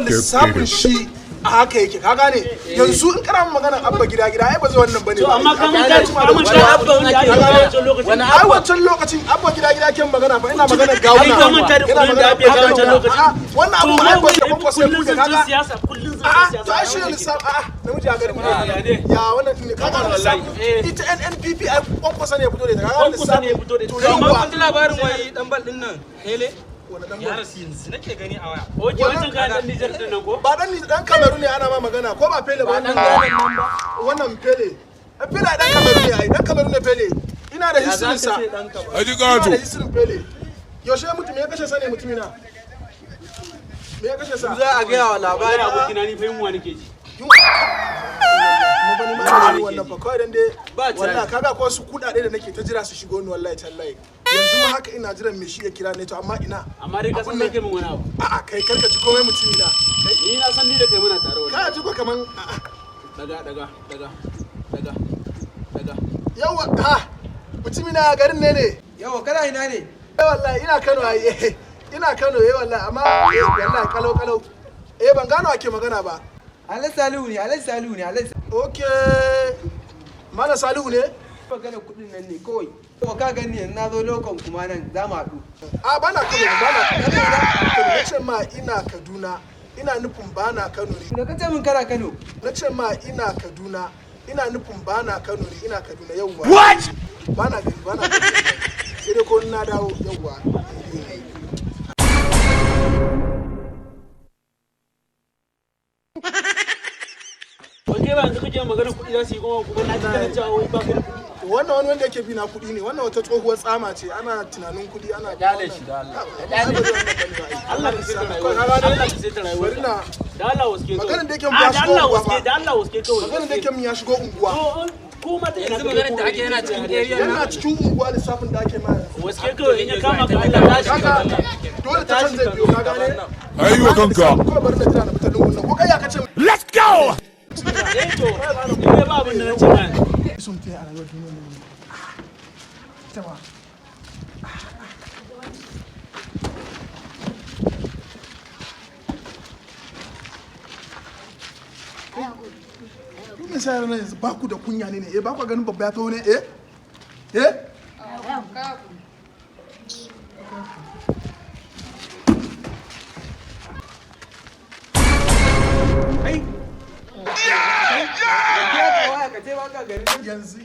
lissafin shi a haka yake ka gane yanzu in kana magana abba gida ai ba zai wannan bane amma kamar da wani wancan lokacin abba gida ken magana fa ina magana gawuna ina magana abba wancan lokacin wannan abu ai ba shi ko sai kuke kaga siyasa kullun siyasa to ai shi lissafi namiji a garin ya wannan ne kaga lissafi ita NNPP ai kwankwasa ne ya fito da ita kaga lissafi to amma kun ji labarin wai dan bal din nan hele ya rasu yanzu nake gani a waya. Oke wancan kayan dan Nijar din nan ko? Ba dan Kamaru ne ana ma magana ko ba Pele ba wannan Pele. Pele dan Kamaru ne ai dan Kamaru ne Pele. Ina da history sa. Aji gato. Ina da history Pele. Yaushe mutum ya kashe sa ne mutumina? Me ya kashe sa? Za a ga yawa labari abokina ni fa yunwa nake ji. Wannan fa kawai dan dai wallahi kaga ko su kudade da nake ta jira su shigo ni wallahi tallahi yanzu ma haka ina jiran me shi ya kira ne to amma ina amma dai ka san me kai mun wani abu a'a kai karka ji komai mutumi na ni na san ni da kai muna tare wallahi ka ji ko kaman daga yawa ha mutumi na garin ne yawa kana ina ne wallahi ina Kano ai ina Kano wallahi amma wallahi kalau ban gano ake magana ba Alhaji Salihu ne. Okay. Mana Salihu ne? Magana kudin nan ne kawai. Ko ka gani yanzu na zo lokon kuma nan za mu haɗu. A bana Kano. Na ce ma ina Kaduna. Ina nufin bana Kano ne. Da kace min kana Kano. Na ce ma ina Kaduna. Ina nufin bana Kano ne, ina Kaduna yauwa. What? Bana Kaduna. Sai dai ko na dawo yauwa. Oke ba yanzu kake magana kuɗi za su yi kuma na ji kana cewa wai ba kuɗi. Wannan wani wanda yake bi na kuɗi ne, wannan wata tsohuwar tsama ce, ana tunanin kuɗi ana Dale shi da Allah. Allah ka sai ta rayuwa. Bari na Da Allah waske. maganin da yake mu ya shigo unguwa. Da Allah waske kawai. Maganin da yake mu ya shigo unguwa. Ko mata ina maganar da ake yana cikin area Yana cikin unguwa lissafin da ake ma. waske kawai in ya kama ka Allah ta shi. Dole ta canza biyo ka gane? Ayiwa kanka. Ko bari na tana da fitalin wannan. Ko kai ya kace Let's go. Ne ba abin da na ce nan. sun ta a rayuwar duniya ne. Tama. Kuma sai ran yanzu ba ku da kunya ne ba ku ganin babba ya taho ne yanzu